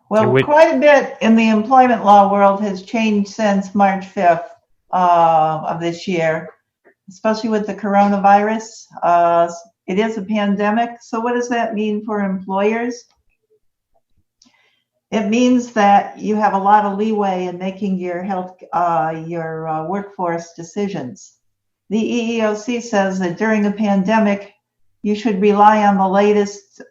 Well, quite a bit in the employment law world has changed since March 5th of this year, especially with the coronavirus. It is a pandemic. So what does that mean for employers? It means that you have a lot of leeway in making your workforce decisions. The EEOC says that during a pandemic, you should rely on the latest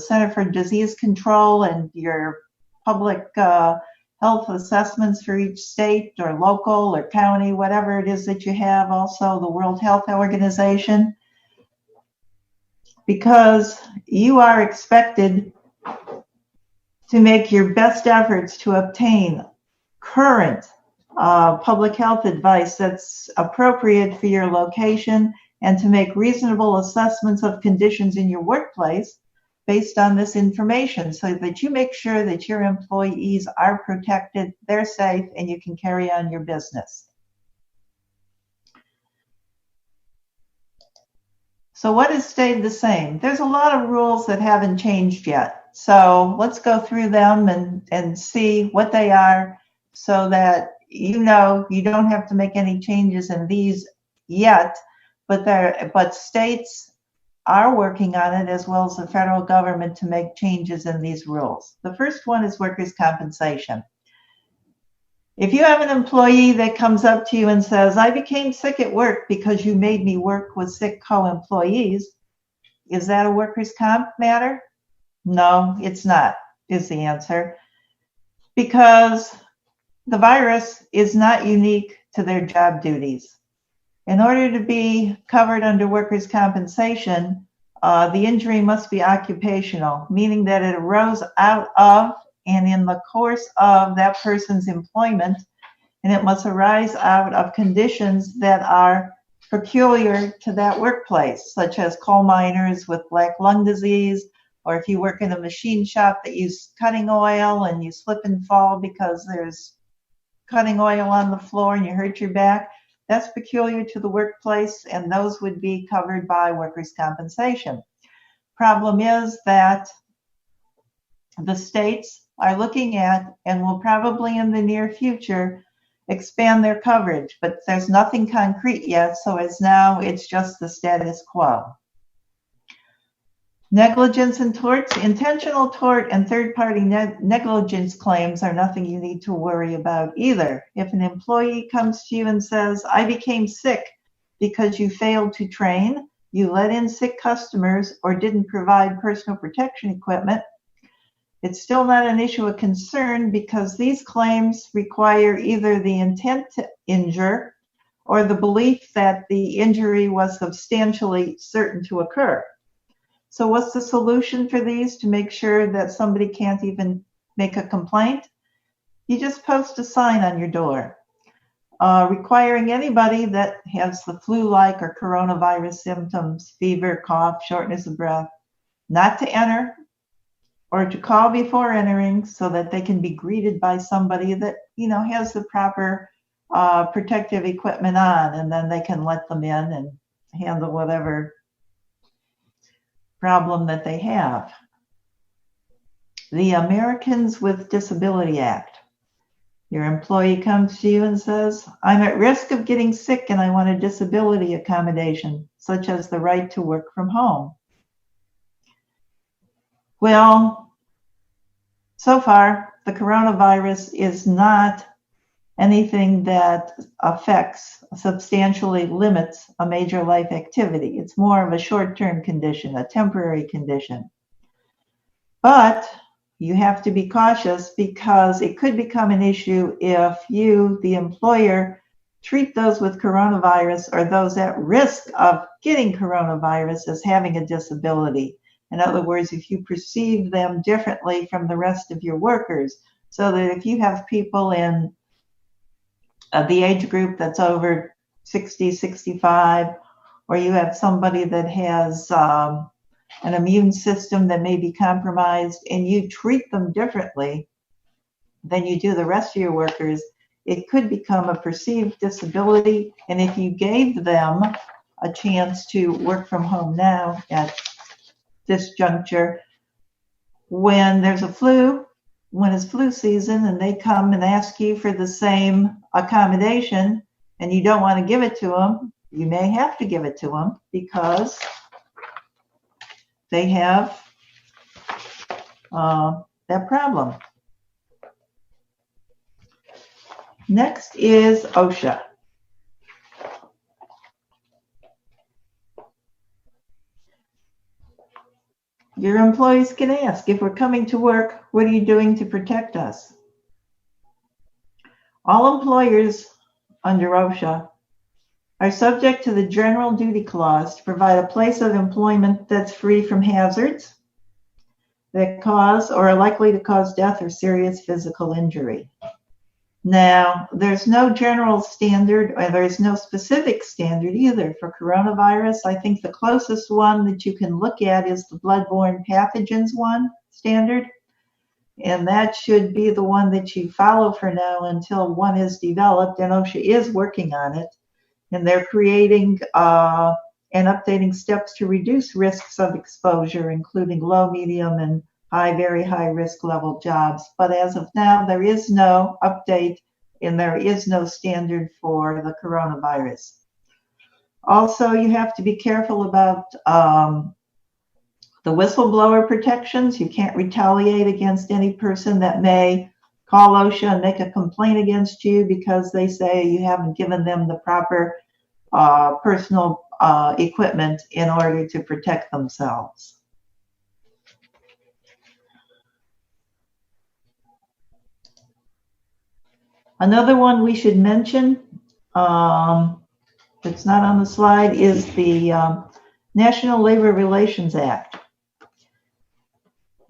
Center for Disease Control and your public health assessments for each state or local or county, whatever it is that you have, also the World Health Organization, because you are expected to make your best efforts to obtain current public health advice that's appropriate for your location and to make reasonable assessments of conditions in your workplace based on this information so that you make sure that your employees are protected, they're safe, and you can carry on your business. So what has stayed the same? There's a lot of rules that haven't changed yet. So let's go through them and see what they are so that you know you don't have to make any changes in these yet, but states are working on it as well as the federal government to make changes in these rules. The first one is workers' compensation. If you have an employee that comes up to you and says, I became sick at work because you made me work with sick co-employees, is that a workers' comp matter? No, it's not, is the answer, because the virus is not unique to their job duties. In order to be covered under workers' compensation, the injury must be occupational, meaning that it arose out of and in the course of that person's employment, and it must arise out of conditions that are peculiar to that workplace, such as coal miners with black lung disease, or if you work in a machine shop that uses cutting oil and you slip and fall because there's cutting oil on the floor and you hurt your back. That's peculiar to the workplace, and those would be covered by workers' compensation. Problem is that the states are looking at, and will probably in the near future, expand their coverage, but there's nothing concrete yet, so as now it's just the status quo. Negligence and torts, intentional tort and third-party negligence claims are nothing you need to worry about either. If an employee comes to you and says, I became sick because you failed to train, you let in sick customers, or didn't provide personal protection equipment, it's still not an issue of concern because these claims require either the intent to injure or the belief that the injury was substantially certain to occur. So what's the solution for these to make sure that somebody can't even make a complaint? You just post a sign on your door requiring anybody that has the flu-like or coronavirus symptoms, fever, cough, shortness of breath, not to enter or to call before entering so that they can be greeted by somebody that, has the proper protective equipment on, and then they can let them in and handle whatever problem that they have. The Americans with Disability Act. Your employee comes to you and says, I'm at risk of getting sick and I want a disability accommodation, such as the right to work from home. Well, so far, the coronavirus is not anything that substantially limits a major life activity. It's more of a short-term condition, a temporary condition. But you have to be cautious because it could become an issue if you, the employer, treat those with coronavirus or those at risk of getting coronavirus as having a disability. In other words, if you perceive them differently from the rest of your workers, so that if you have people in the age group that's over 60, 65, or you have somebody that has an immune system that may be compromised and you treat them differently than you do the rest of your workers, it could become a perceived disability. And if you gave them a chance to work from home now at this juncture, when there's a flu, when it's flu season and they come and ask you for the same accommodation and you don't want to give it to them, you may have to give it to them because they have that problem. Next is Osha. Your employees can ask, if we're coming to work, what are you doing to protect us? All employers under Osha are subject to the general duty clause to provide a place of employment that's free from hazards that cause or are likely to cause death or serious physical injury. Now, there's no general standard, or there's no specific standard either for coronavirus. I think the closest one that you can look at is the bloodborne pathogens one standard. And that should be the one that you follow for now until one is developed, and OSHA is working on it. And they're creating and updating steps to reduce risks of exposure, including low, medium, and very high risk level jobs. But as of now, there is no update and there is no standard for the coronavirus. Also, you have to be careful about the whistleblower protections. You can't retaliate against any person that may call OSHA and make a complaint against you because they say you haven't given them the proper personal equipment in order to protect themselves. Another one we should mention, that's not on the slide, is the National Labor Relations Act.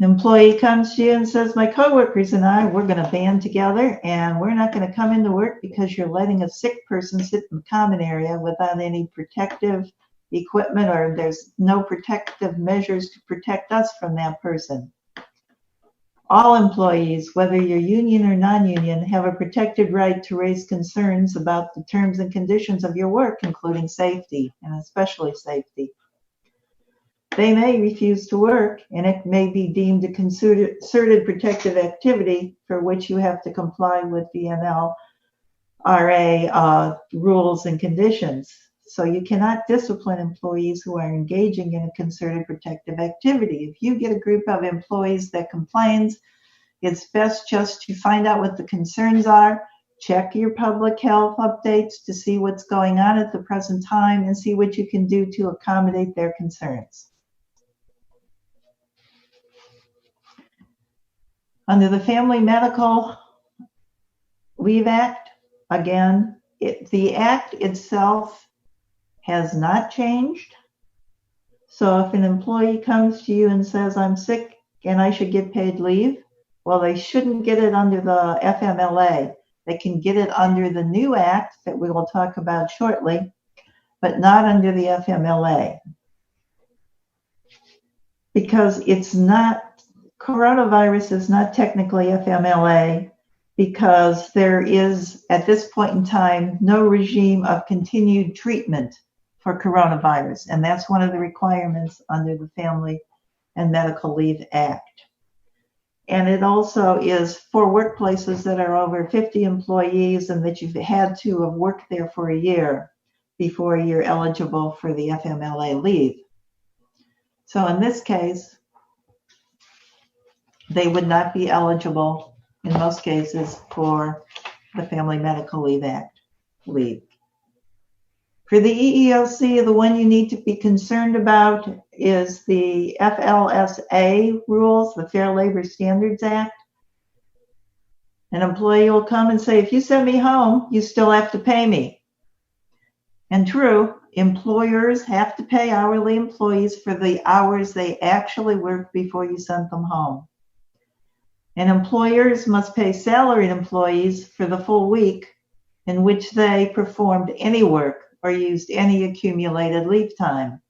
An employee comes to you and says, my coworkers and I, we're going to band together and we're not going to come into work because you're letting a sick person sit in the common area without any protective equipment, or there's no protective measures to protect us from that person. All employees, whether you're union or non-union, have a protected right to raise concerns about the terms and conditions of your work, including safety, and especially safety. They may refuse to work, and it may be deemed a concerted protective activity for which you have to comply with the NLRA rules and conditions. So you cannot discipline employees who are engaging in a concerted protective activity. If you get a group of employees that complains, it's best just to find out what the concerns are, check your public health updates to see what's going on at the present time, and see what you can do to accommodate their concerns. Under the Family Medical Leave Act, again, the act itself has not changed. So if an employee comes to you and says, I'm sick and I should get paid leave, well, they shouldn't get it under the FMLA. They can get it under the new act that we will talk about shortly, but not under the FMLA. Because coronavirus is not technically FMLA, because there is, at this point in time, no regime of continued treatment for coronavirus, and that's one of the requirements under the Family and Medical Leave Act. And it also is for workplaces that are over 50 employees and that you've had to have worked there for a year before you're eligible for the FMLA leave. So in this case, they would not be eligible in most cases for the Family Medical Leave Act leave. For the EEOC, the one you need to be concerned about is the FLSA rules, the Fair Labor Standards Act. An employee will come and say, if you send me home, you still have to pay me. And true, employers have to pay hourly employees for the hours they actually work before you send them home. And employers must pay salaried employees for the full week in which they performed any work or used any accumulated leave time.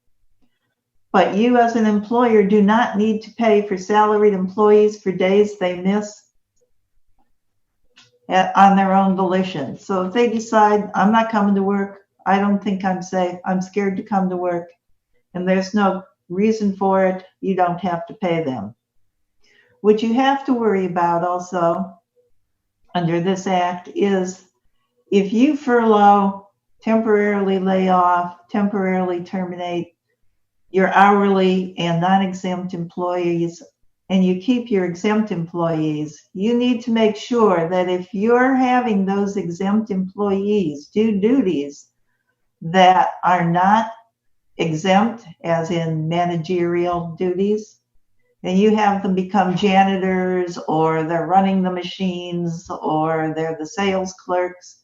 But you as an employer do not need to pay for salaried employees for days they miss on their own volition. So if they decide, I'm not coming to work, I don't think I'm safe, I'm scared to come to work, and there's no reason for it, you don't have to pay them. What you have to worry about also under this act is if you furlough, temporarily lay off, temporarily terminate your hourly and non-exempt employees, and you keep your exempt employees, you need to make sure that if you're having those exempt employees do duties that are not exempt, as in managerial duties, and you have them become janitors, or they're running the machines, or they're the sales clerks,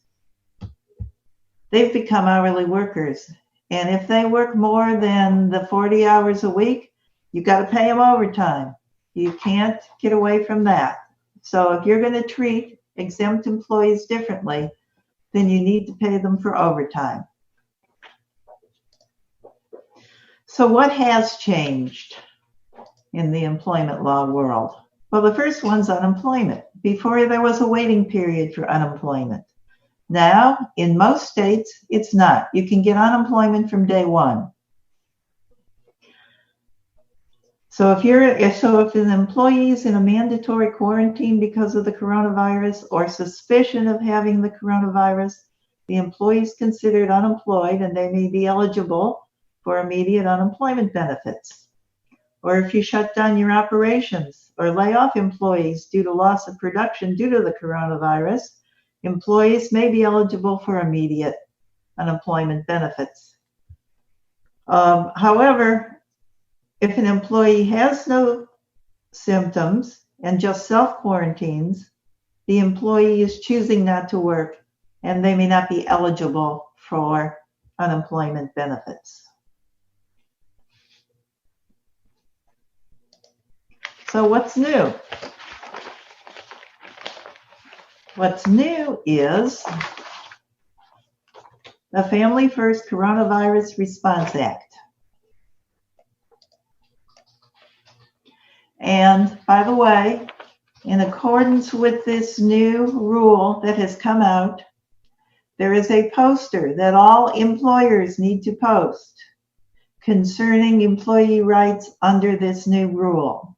they've become hourly workers. And if they work more than the 40 hours a week, you got to pay them overtime. You can't get away from that. So if you're going to treat exempt employees differently, then you need to pay them for overtime. So what has changed in the employment law world? Well, the first one's unemployment. Before, there was a waiting period for unemployment. Now, in most states, it's not. You can get unemployment from day one. So if an employee is in a mandatory quarantine because of the coronavirus or suspicion of having the coronavirus, the employee is considered unemployed and they may be eligible for immediate unemployment benefits. Or if you shut down your operations or lay off employees due to loss of production due to the coronavirus, employees may be eligible for immediate unemployment benefits. However, if an employee has no symptoms and just self-quarantines, the employee is choosing not to work and they may not be eligible for unemployment benefits. So what's new? What's new is the Family First Coronavirus Response Act. And by the way, in accordance with this new rule that has come out, there is a poster that all employers need to post concerning employee rights under this new rule.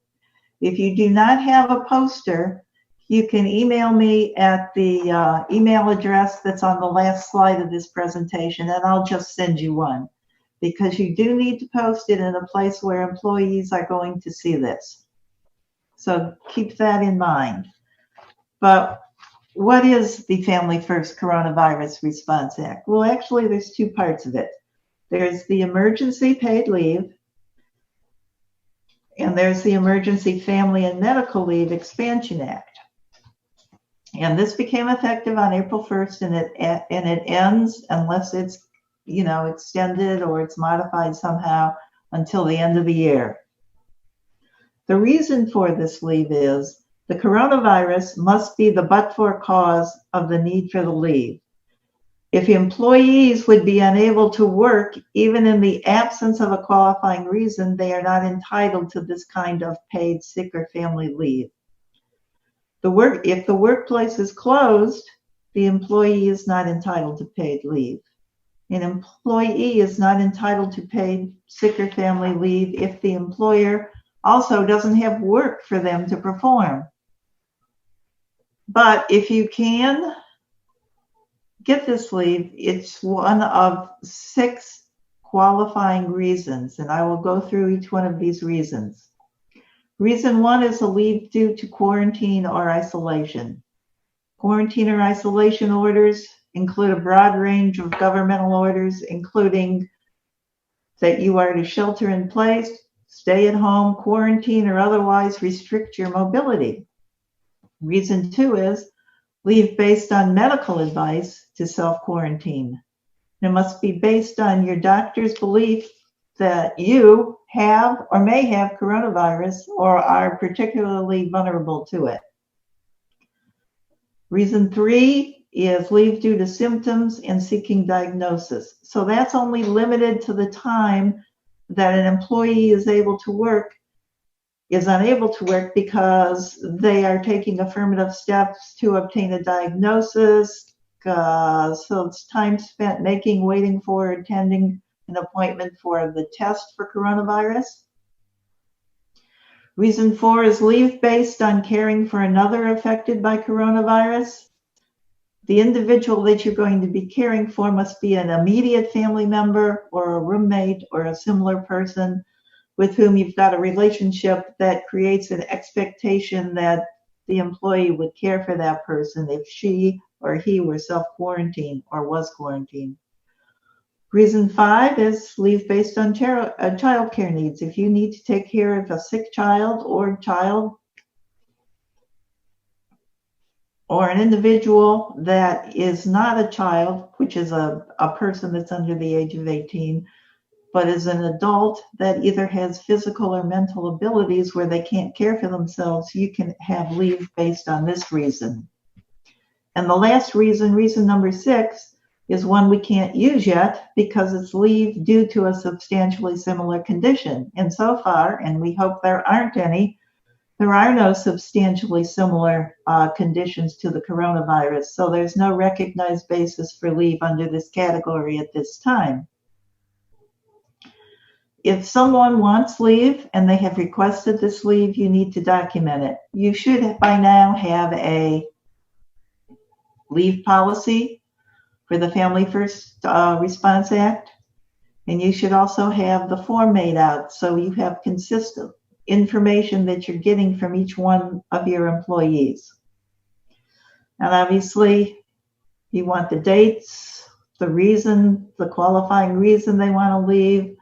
If you do not have a poster, you can email me at the email address that's on the last slide of this presentation, and I'll just send you one, because you do need to post it in a place where employees are going to see this. So keep that in mind. But what is the Family First Coronavirus Response Act? Well, actually, there's two parts of it. There's the Emergency Paid Leave, and there's the Emergency Family and Medical Leave Expansion Act. And this became effective on April 1st, and it ends, unless it's extended or it's modified somehow, until the end of the year. The reason for this leave is the coronavirus must be the but-for cause of the need for the leave. If employees would be unable to work, even in the absence of a qualifying reason, they are not entitled to this kind of paid sick or family leave. If the workplace is closed, the employee is not entitled to paid leave. An employee is not entitled to paid sick or family leave if the employer also doesn't have work for them to perform. But if you can get this leave, it's one of 6 qualifying reasons, and I will go through each one of these reasons. Reason 1 is a leave due to quarantine or isolation. Quarantine or isolation orders include a broad range of governmental orders, including that you are to shelter in place, stay at home, quarantine, or otherwise restrict your mobility. Reason 2 is leave based on medical advice to self-quarantine. It must be based on your doctor's belief that you have or may have coronavirus or are particularly vulnerable to it. Reason 3 is leave due to symptoms and seeking diagnosis. So that's only limited to the time that an employee is unable to work because they are taking affirmative steps to obtain a diagnosis. So it's time spent waiting for, attending an appointment for the test for coronavirus. Reason 4 is leave based on caring for another affected by coronavirus. The individual that you're going to be caring for must be an immediate family member or a roommate or a similar person with whom you've got a relationship that creates an expectation that the employee would care for that person if she or he were self-quarantined or was quarantined. Reason 5 is leave based on child care needs. If you need to take care of a sick child or an individual that is not a child, which is a person that's under the age of 18, but is an adult that either has physical or mental abilities where they can't care for themselves, you can have leave based on this reason. And the last reason, reason number 6, is one we can't use yet because it's leave due to a substantially similar condition. And so far, and we hope there aren't any, there are no substantially similar conditions to the coronavirus. So there's no recognized basis for leave under this category at this time. If someone wants leave and they have requested this leave, you need to document it. You should by now have a leave policy for the Family First Response Act, and you should also have the form made out so you have consistent information that you're getting from each one of your employees. And obviously, you want the dates, the reason, the qualifying reason they want to leave,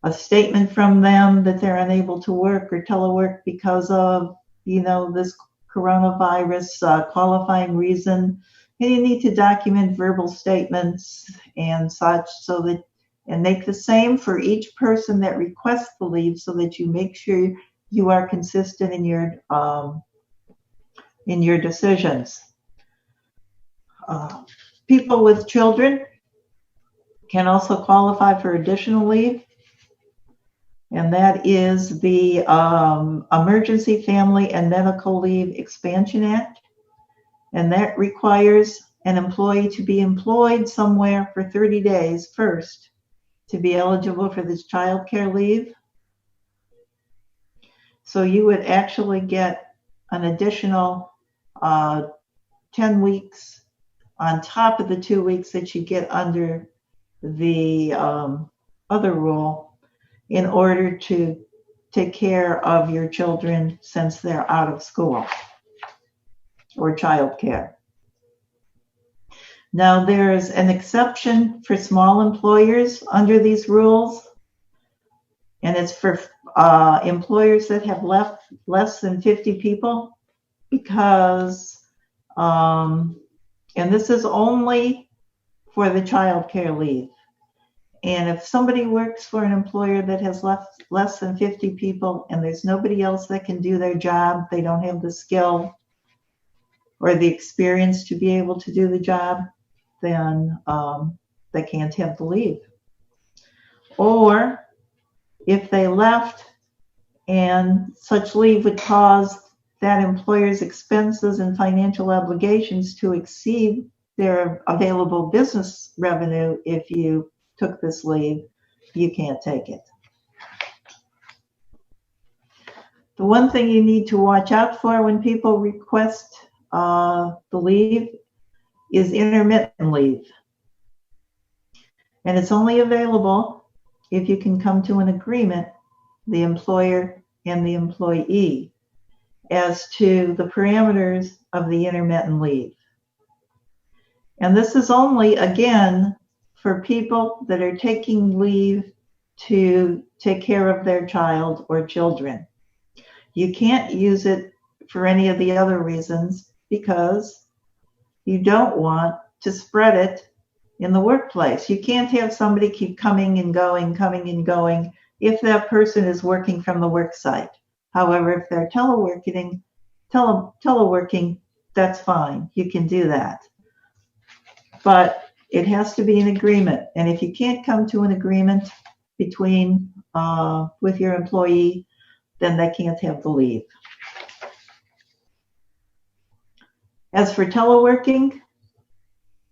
a statement from them that they're unable to work or telework because of, this coronavirus qualifying reason. And you need to document verbal statements and such and make the same for each person that requests the leave so that you make sure you are consistent in your decisions. People with children can also qualify for additional leave, and that is the Emergency Family and Medical Leave Expansion Act. And that requires an employee to be employed somewhere for 30 days first to be eligible for this child care leave. So you would actually get an additional 10 weeks on top of the 2 weeks that you get under the other rule in order to take care of your children since they're out of school or childcare. Now, there's an exception for small employers under these rules, and it's for employers that have less than 50 people because, and this is only for the childcare leave. And if somebody works for an employer that has less than 50 people and there's nobody else that can do their job, they don't have the skill or the experience to be able to do the job, then they can't have the leave. Or if they left and such leave would cause that employer's expenses and financial obligations to exceed their available business revenue if you took this leave, you can't take it. The one thing you need to watch out for when people request the leave is intermittent leave. And it's only available if you can come to an agreement, the employer and the employee, as to the parameters of the intermittent leave. And this is only, again, for people that are taking leave to take care of their child or children. You can't use it for any of the other reasons because you don't want to spread it in the workplace. You can't have somebody keep coming and going if that person is working from the work site. However, if they're teleworking, that's fine. You can do that. But it has to be an agreement. And if you can't come to an agreement between with your employee, then they can't have the leave. As for teleworking,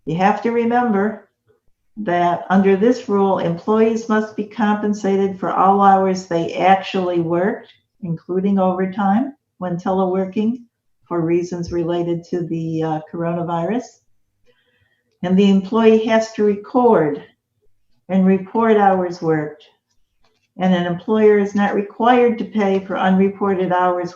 you have to remember that under this rule, employees must be compensated for all hours they actually worked including overtime, when teleworking for reasons related to the coronavirus. And the employee has to record and report hours worked. And an employer is not required to pay for unreported hours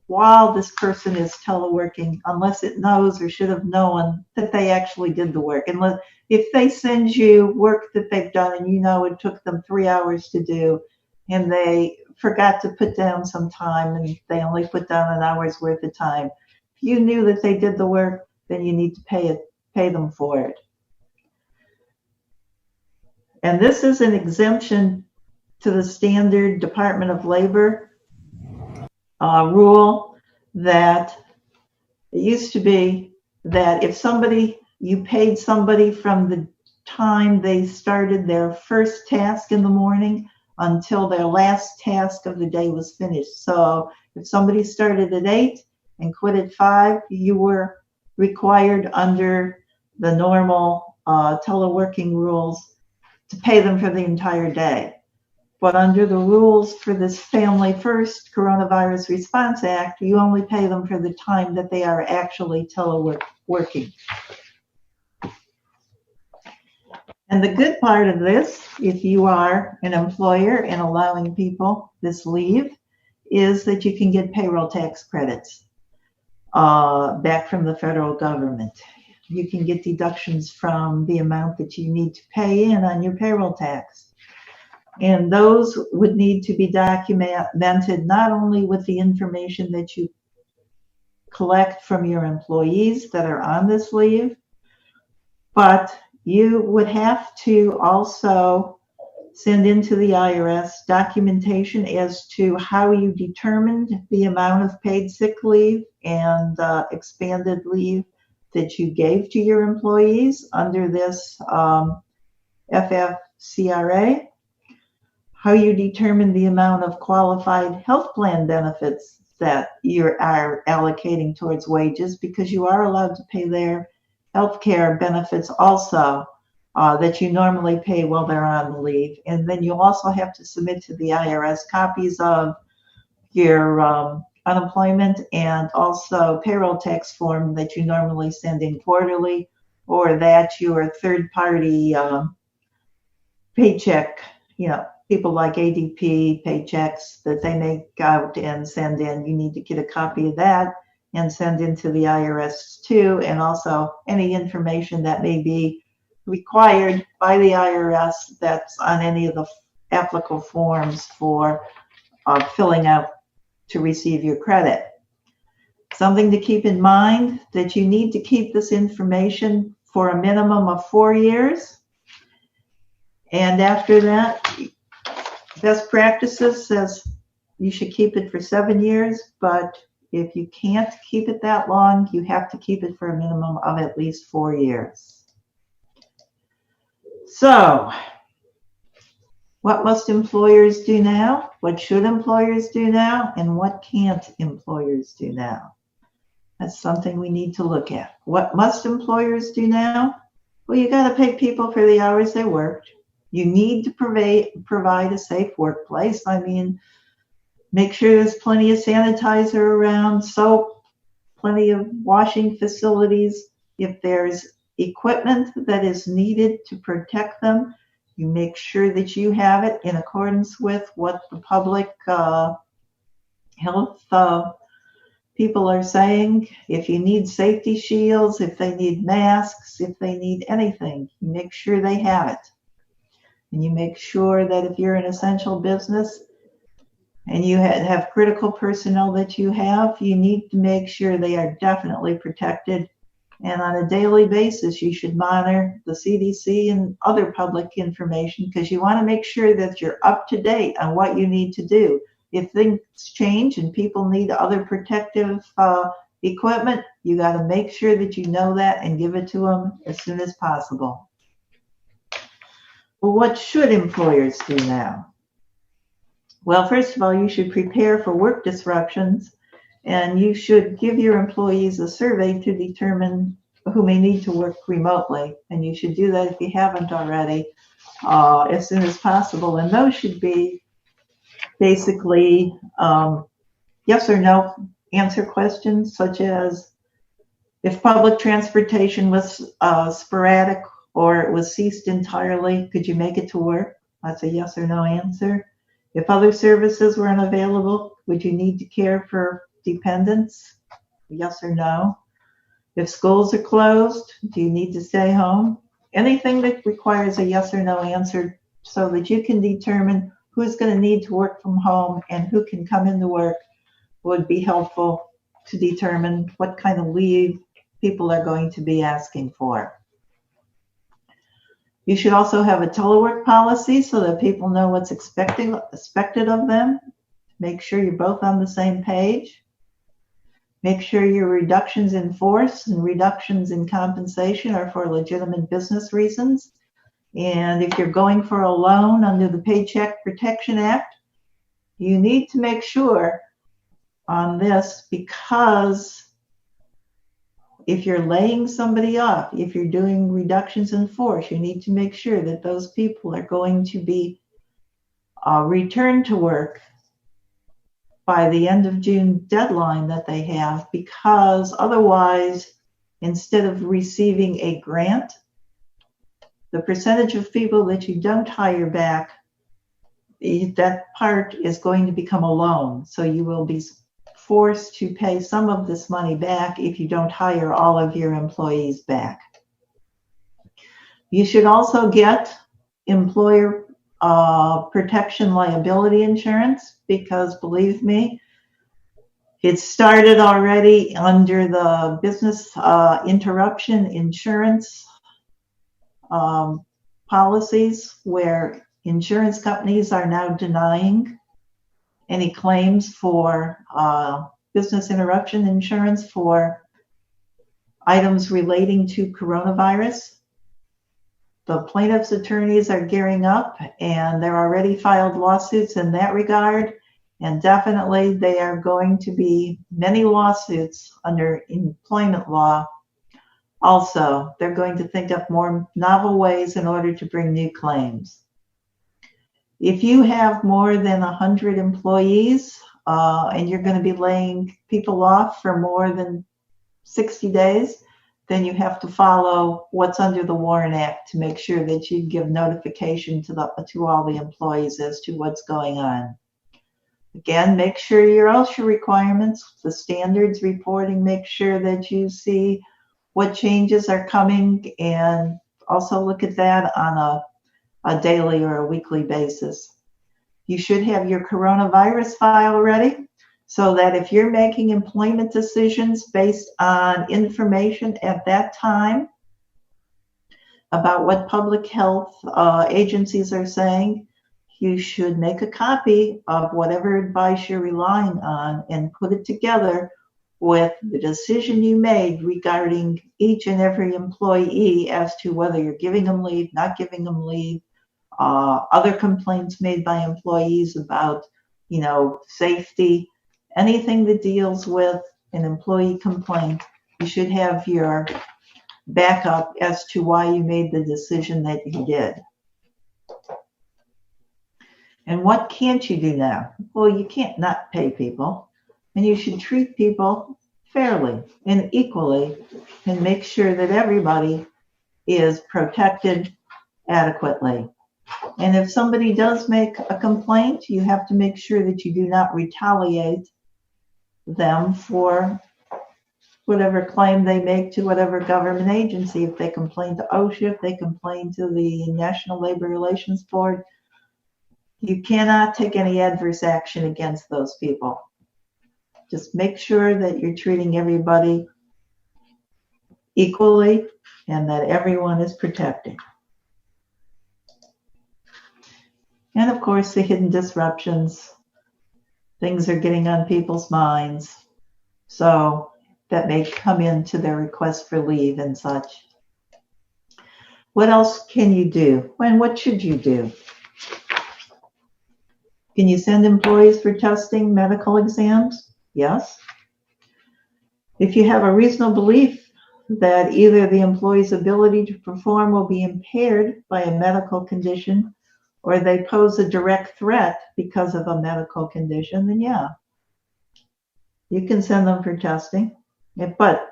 while this person is teleworking, unless it knows or should have known that they actually did the work. And if they send you work that they've done and you know it took them 3 hours to do, and they forgot to put down some time and they only put down an hour's worth of time, if you knew that they did the work, then you need to pay them for it. And this is an exemption to the standard Department of Labor rule that it used to be that if you paid somebody from the time they started their first task in the morning until their last task of the day was finished. So if somebody started at 8 and quit at 5, you were required under the normal teleworking rules to pay them for the entire day. But under the rules for this Family First Coronavirus Response Act, you only pay them for the time that they are actually teleworking. And the good part of this, if you are an employer and allowing people this leave, is that you can get payroll tax credits back from the federal government. You can get deductions from the amount that you need to pay in on your payroll tax. And those would need to be documented not only with the information that you collect from your employees that are on this leave, but you would have to also send into the IRS documentation as to how you determined the amount of paid sick leave and expanded leave that you gave to your employees under this FFCRA, how you determine the amount of qualified health plan benefits that you are allocating towards wages, because you are allowed to pay their health care benefits also that you normally pay while they're on leave. And then you'll also have to submit to the IRS copies of your unemployment and also payroll tax form that you normally send in quarterly, or that your third-party paycheck, people like ADP paychecks that they make out and send in. You need to get a copy of that and send into the IRS too, and also any information that may be required by the IRS that's on any of the applicable forms for filling out to receive your credit. Something to keep in mind, that you need to keep this information for a minimum of 4 years. And after that, best practices says you should keep it for 7 years, but if you can't keep it that long, you have to keep it for a minimum of at least 4 years. So, what must employers do now? What should employers do now? And what can't employers do now? That's something we need to look at. What must employers do now? Well, you got to pay people for the hours they worked. You need to provide a safe workplace. I mean, make sure there's plenty of sanitizer around, soap, plenty of washing facilities. If there's equipment that is needed to protect them, you make sure that you have it in accordance with what the public health people are saying. If you need safety shields, if they need masks, if they need anything, you make sure they have it. And you make sure that if you're an essential business and you have critical personnel that you have, you need to make sure they are definitely protected. And on a daily basis, you should monitor the CDC and other public information, because you want to make sure that you're up to date on what you need to do. If things change and people need other protective equipment, you got to make sure that you know that and give it to them as soon as possible. Well, what should employers do now? Well, first of all, you should prepare for work disruptions, and you should give your employees a survey to determine who may need to work remotely. And you should do that, if you haven't already, as soon as possible. And those should be basically yes or no answer questions, such as if public transportation was sporadic or it was ceased entirely, could you make it to work? That's a yes or no answer. If other services were unavailable, would you need to care for dependents? Yes or no. If schools are closed, do you need to stay home? Anything that requires a yes or no answer so that you can determine who's going to need to work from home and who can come into work would be helpful to determine what kind of leave people are going to be asking for. You should also have a telework policy so that people know what's expected of them. Make sure you're both on the same page. Make sure your reductions in force and reductions in compensation are for legitimate business reasons. And if you're going for a loan under the Paycheck Protection Act, you need to make sure on this, because if you're laying somebody off, if you're doing reductions in force, you need to make sure that those people are going to be returned to work by the end of June deadline that they have, because otherwise, instead of receiving a grant, the percentage of people that you don't hire back, that part is going to become a loan. So you will be forced to pay some of this money back if you don't hire all of your employees back. You should also get employer protection liability insurance, because believe me, it started already under the business interruption insurance policies, where insurance companies are now denying any claims for business interruption insurance for items relating to coronavirus. The plaintiffs' attorneys are gearing up, and they're already filed lawsuits in that regard. And definitely there are going to be many lawsuits under employment law. Also, they're going to think up more novel ways in order to bring new claims. If you have more than 100 employees and you're going to be laying people off for more than 60 days, then you have to follow what's under the WARN Act to make sure that you give notification to all the employees as to what's going on. Again, make sure your OSHA requirements, the standards reporting, make sure that you see what changes are coming, and also look at that on a daily or a weekly basis. You should have your coronavirus file ready so that if you're making employment decisions based on information at that time about what public health agencies are saying, you should make a copy of whatever advice you're relying on and put it together with the decision you made regarding each and every employee as to whether you're giving them leave, not giving them leave, other complaints made by employees about, safety, anything that deals with an employee complaint. You should have your backup as to why you made the decision that you did. And what can't you do now? Well, you can't not pay people, and you should treat people fairly and equally and make sure that everybody is protected adequately. And if somebody does make a complaint, you have to make sure that you do not retaliate them for whatever claim they make to whatever government agency. If they complain to OSHA, if they complain to the National Labor Relations Board, you cannot take any adverse action against those people. Just make sure that you're treating everybody equally and that everyone is protected. And of course, the hidden disruptions. Things are getting on people's minds, so that may come into their request for leave and such. What else can you do? And what should you do? Can you send employees for testing, medical exams? Yes. If you have a reasonable belief that either the employee's ability to perform will be impaired by a medical condition or they pose a direct threat because of a medical condition, then yeah, you can send them for testing. But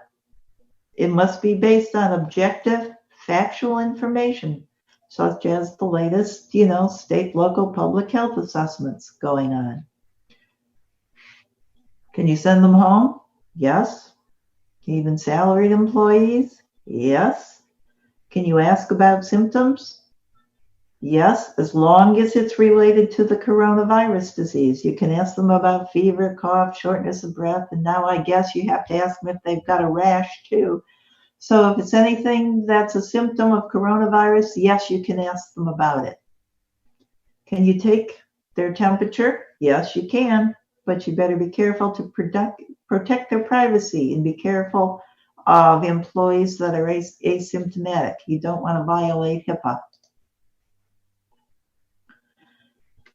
it must be based on objective, factual information, such as the latest, state, local public health assessments going on. Can you send them home? Yes. Even salaried employees? Yes. Can you ask about symptoms? Yes, as long as it's related to the coronavirus disease. You can ask them about fever, cough, shortness of breath, and now I guess you have to ask them if they've got a rash too. So if it's anything that's a symptom of coronavirus, yes, you can ask them about it. Can you take their temperature? Yes, you can, but you better be careful to protect their privacy and be careful of employees that are asymptomatic. You don't want to violate HIPAA.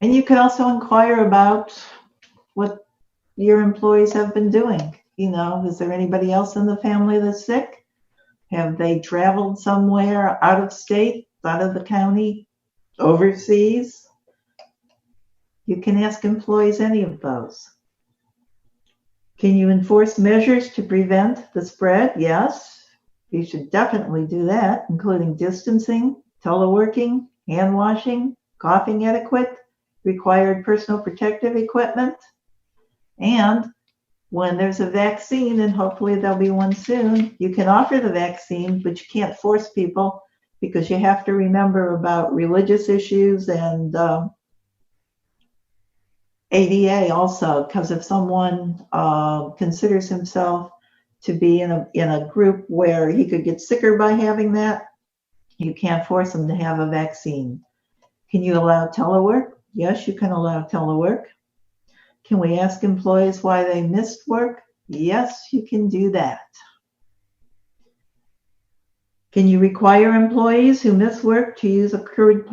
And you can also inquire about what your employees have been doing. Is there anybody else in the family that's sick? Have they traveled somewhere out of state, out of the county, overseas? You can ask employees any of those. Can you enforce measures to prevent the spread? Yes, you should definitely do that, including distancing, teleworking, hand washing, coughing etiquette, required personal protective equipment, and when there's a vaccine, and hopefully there'll be one soon, you can offer the vaccine, but you can't force people because you have to remember about religious issues and ADA also, because if someone considers himself to be in a group where he could get sicker by having that, you can't force him to have a vaccine. Can you allow telework? Yes, you can allow telework. Can we ask employees why they missed work? Yes, you can do that. Can you require employees who miss work to use accrued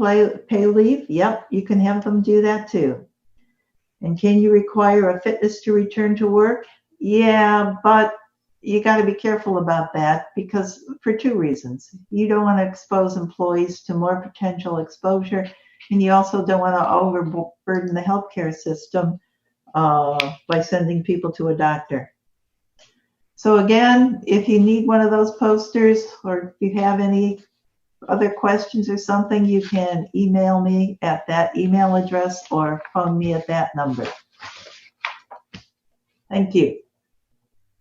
pay leave? Yep, you can have them do that too. And can you require a fitness to return to work? Yeah, but you got to be careful about that because for two reasons. You don't want to expose employees to more potential exposure, and you also don't want to overburden the healthcare system by sending people to a doctor. So again, if you need one of those posters or if you have any other questions or something, you can email me at that email address or phone me at that number. Thank you.